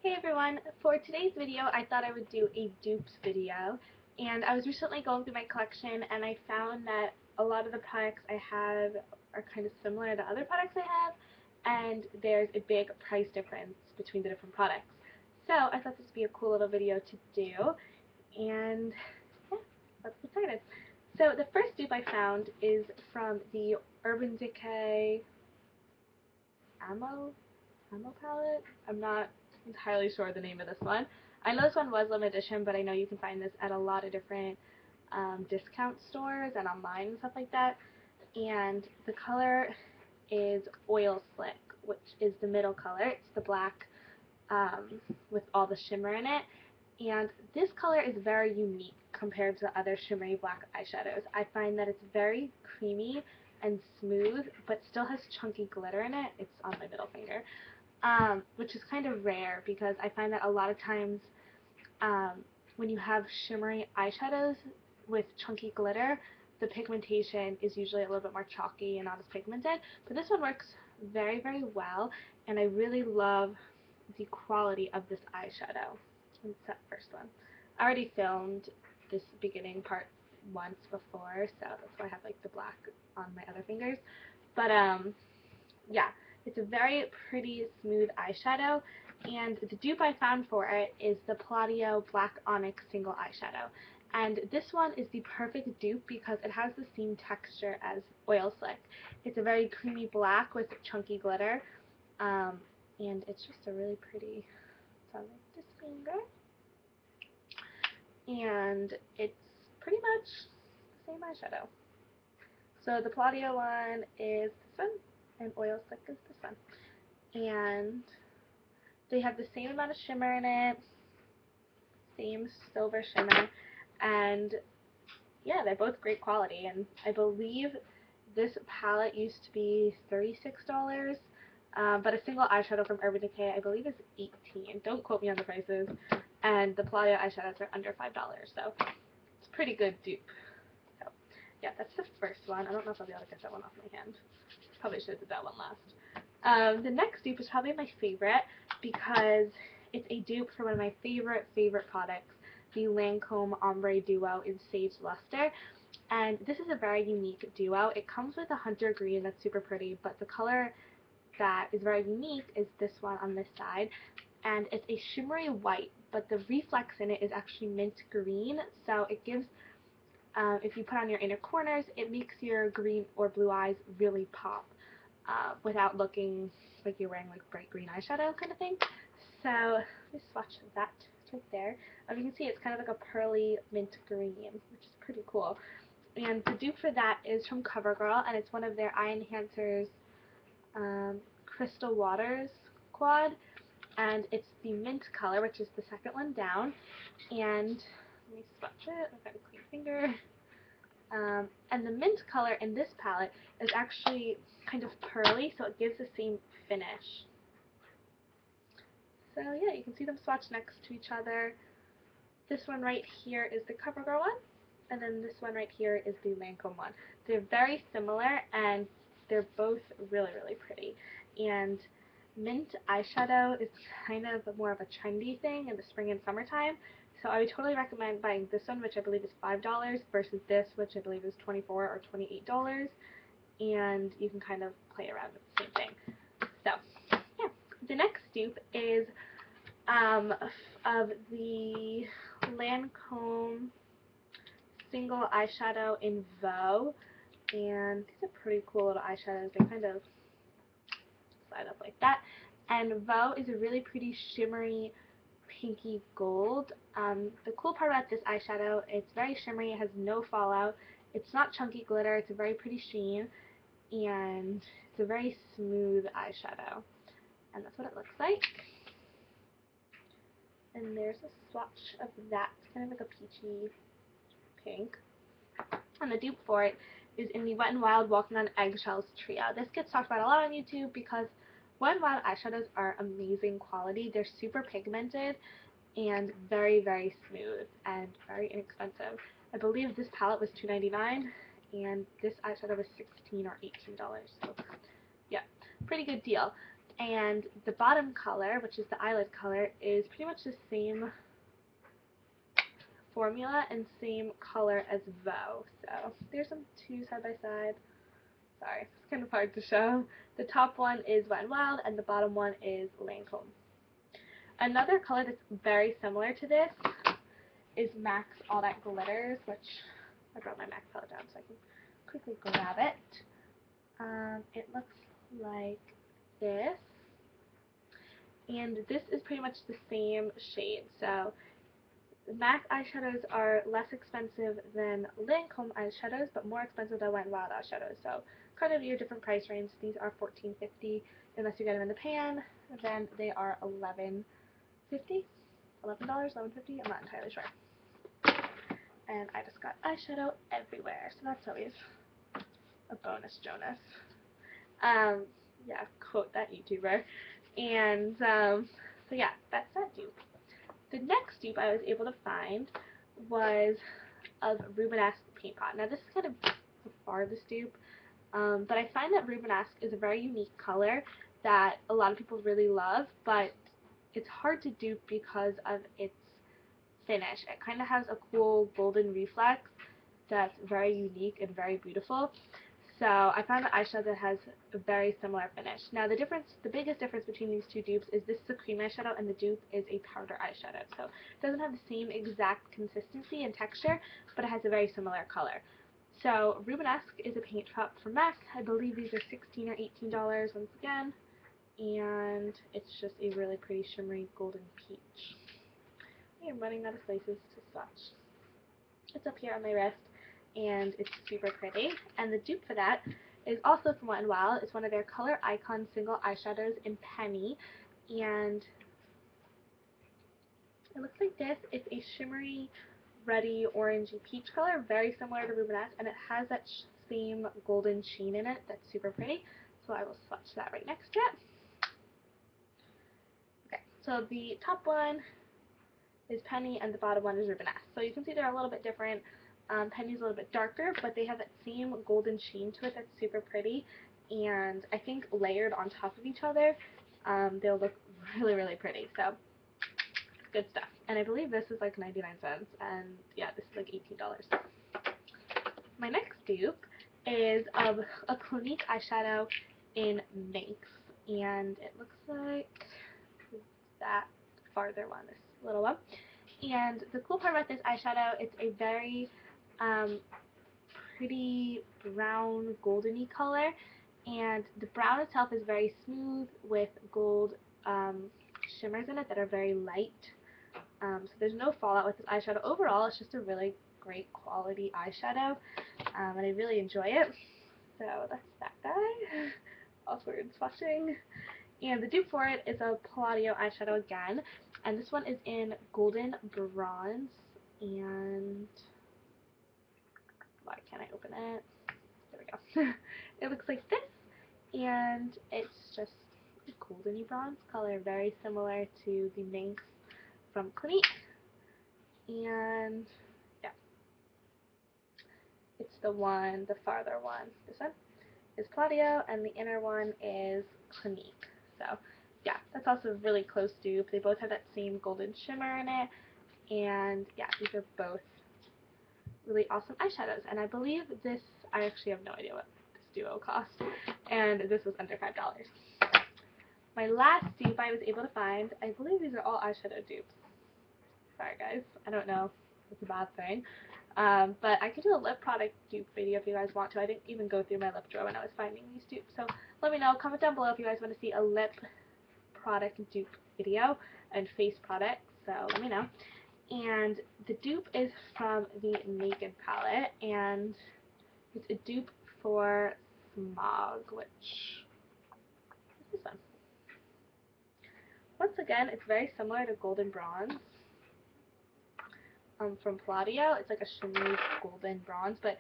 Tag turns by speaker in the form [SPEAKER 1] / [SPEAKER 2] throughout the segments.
[SPEAKER 1] Hey everyone, for today's video I thought I would do a dupes video, and I was recently going through my collection and I found that a lot of the products I have are kind of similar to other products I have, and there's a big price difference between the different products. So I thought this would be a cool little video to do, and yeah, let's get started. So the first dupe I found is from the Urban Decay Ammo palette. I'm not entirely sure the name of this one. I know this one was limited edition, but I know you can find this at a lot of different discount stores and online and stuff like that. And the color is Oil Slick, which is the middle color. It's the black with all the shimmer in it. And this color is very unique compared to other shimmery black eyeshadows. I find that it's very creamy and smooth, but still has chunky glitter in it. It's on my middle finger. Which is kind of rare because I find that a lot of times when you have shimmery eyeshadows with chunky glitter, the pigmentation is usually a little bit more chalky and not as pigmented. But this one works very, very well, and I really love the quality of this eyeshadow. It's that first one. I already filmed this beginning part once before, so that's why I have like the black on my other fingers. But yeah, it's a very pretty, smooth eyeshadow, and the dupe I found for it is the Palladio Black Onyx Single Eyeshadow. And this one is the perfect dupe because it has the same texture as Oil Slick. It's a very creamy black with chunky glitter, and it's just a really pretty, it's on this finger, and it's pretty much the same eyeshadow. So the Palladio one is this one, and Oil Slick is this one. And they have the same amount of shimmer in it, same silver shimmer, and yeah, they're both great quality. And I believe this palette used to be $36, but a single eyeshadow from Urban Decay I believe is $18. Don't quote me on the prices. And the Palladio eyeshadows are under $5, so it's a pretty good dupe. So yeah, that's the first one. I don't know if I'll be able to get that one off my hand. Probably should have did that one last. The next dupe is probably my favorite because it's a dupe for one of my favorite products, the Lancome Ombre Duo in Sage Luster. And this is a very unique duo. It comes with a hunter green that's super pretty, but the color that is very unique is this one on this side. And it's a shimmery white, but the reflex in it is actually mint green, so it gives if you put on your inner corners, it makes your green or blue eyes really pop without looking like you're wearing like bright green eyeshadow kind of thing. So let me swatch that. It's right there. You can see it's kind of like a pearly mint green, which is pretty cool. And the dupe for that is from CoverGirl, and it's one of their Eye Enhancers Crystal Waters quad, and it's the mint color, which is the second one down. And let me swatch it. I've got a clean finger. And the mint color in this palette is actually kind of pearly, so it gives the same finish. So yeah, you can see them swatched next to each other. This one right here is the CoverGirl one, and then this one right here is the Lancome one. They're very similar, and they're both really, really pretty. And mint eyeshadow is kind of more of a trendy thing in the spring and summertime, so I would totally recommend buying this one, which I believe is $5, versus this, which I believe is $24 or $28, and you can kind of play around with the same thing. So, yeah. The next dupe is of the Lancome Single Eyeshadow in Veau, and these are pretty cool little eyeshadows. They kind of slide up like that. And Veau is a really pretty shimmery pinky gold. The cool part about this eyeshadow, it's very shimmery, it has no fallout, it's not chunky glitter, it's a very pretty sheen, and it's a very smooth eyeshadow. And that's what it looks like. And there's a swatch of that. It's kind of like a peachy pink. And the dupe for it is in the Wet n Wild Walking on Eggshells trio. This gets talked about a lot on YouTube because Wet n Wild eyeshadows are amazing quality. They're super pigmented and very, very smooth and very inexpensive. I believe this palette was $2.99 and this eyeshadow was $16 or $18. So yeah, pretty good deal. And the bottom color, which is the eyelid color, is pretty much the same formula and same color as Vow. So there's some two side by side. Sorry, it's kind of hard to show. The top one is Wet n Wild and the bottom one is Lancome. Another color that's very similar to this is MAC's All That Glitters, which I brought my MAC palette down so I can quickly grab it. It looks like this, and this is pretty much the same shade. So MAC eyeshadows are less expensive than Lancome eyeshadows, but more expensive than Wet n Wild eyeshadows. So kind of your different price range. These are $14.50 unless you get them in the pan. Then they are $11.50, $11.50. I'm not entirely sure. And I just got eyeshadow everywhere, so that's always a bonus, Jonas. Yeah, quote that YouTuber. And so yeah, that's that dupe. The next dupe I was able to find was of Rubenesque Paint Pot. Now this is kind of the farthest dupe, but I find that Rubenesque is a very unique color that a lot of people really love, but it's hard to dupe because of its finish. It kind of has a cool golden reflex that's very unique and very beautiful. So I found an eyeshadow that has a very similar finish. Now the biggest difference between these two dupes is this is a cream eyeshadow and the dupe is a powder eyeshadow. So it doesn't have the same exact consistency and texture, but it has a very similar color. So Rubenesque is a paint pot from MAC. I believe these are $16 or $18 once again. And it's just a really pretty shimmery golden peach. I am running out of places to swatch. It's up here on my wrist, and it's super pretty. And the dupe for that is also from Wet n Wild. It's one of their Color Icon single eyeshadows in Penny, and it looks like this. It's a shimmery, ruddy, orangey peach color, very similar to Rubenesque, and it has that same golden sheen in it that's super pretty. So I will swatch that right next to it. Okay, so the top one is Penny and the bottom one is Rubenesque. So you can see they're a little bit different. Penny's a little bit darker, but they have that same golden sheen to it that's super pretty, and I think layered on top of each other, they'll look really, really pretty. So good stuff. And I believe this is like 99 cents, and yeah, this is like $18. My next dupe is of a Clinique eyeshadow in Minx, and it looks like that farther one, this little one. And the cool part about this eyeshadow, it's a very pretty brown goldeny color, and the brown itself is very smooth with gold shimmers in it that are very light. So there's no fallout with this eyeshadow. Overall, it's just a really great quality eyeshadow, and I really enjoy it. So that's that guy. Awkward swatching. And the dupe for it is a Palladio eyeshadow again, and this one is in Golden Bronze, and why can't I open it? There we go. It looks like this, and it's just a goldeny bronze color, very similar to the Minx from Clinique, and yeah, it's the farther one. This one is Palladio, and the inner one is Clinique. So yeah, that's also a really close dupe. They both have that same golden shimmer in it, and yeah, these are both really awesome eyeshadows. And I believe this, I actually have no idea what this duo cost, and this was under $5. My last dupe I was able to find, I believe these are all eyeshadow dupes. Sorry guys, I don't know if it's a bad thing. But I could do a lip product dupe video if you guys want to. I didn't even go through my lip drawer when I was finding these dupes. So let me know. Comment down below if you guys want to see a lip product dupe video and face product. So let me know. And the dupe is from the Naked palette, and it's a dupe for Smog, which is this one. Once again, it's very similar to Golden Bronze. From Palladio. It's like a shimmery golden bronze, but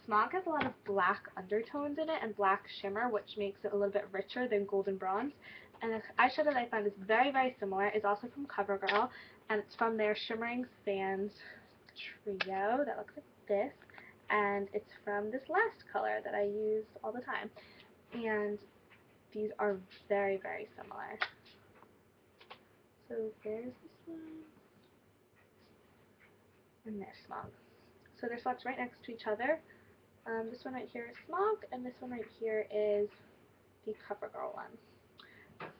[SPEAKER 1] Smog has a lot of black undertones in it and black shimmer, which makes it a little bit richer than Golden Bronze. And the eyeshadow that I found is very, very similar. It's also from CoverGirl, and it's from their Shimmering Sands trio that looks like this, and it's from this last color that I use all the time. And these are very, very similar. So there's this one, and there's Smog. So they're swatched right next to each other. This one right here is Smog, and this one right here is the CoverGirl one.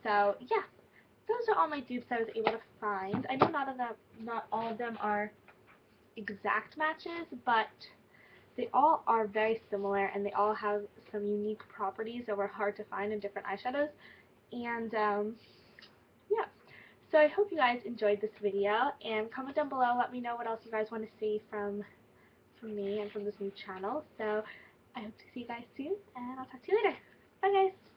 [SPEAKER 1] So yeah, those are all my dupes I was able to find. I know not all of them are exact matches, but they all are very similar, and they all have some unique properties that were hard to find in different eyeshadows. And yeah, so I hope you guys enjoyed this video, and comment down below, let me know what else you guys want to see from me and from this new channel. So I hope to see you guys soon, and I'll talk to you later. Bye guys!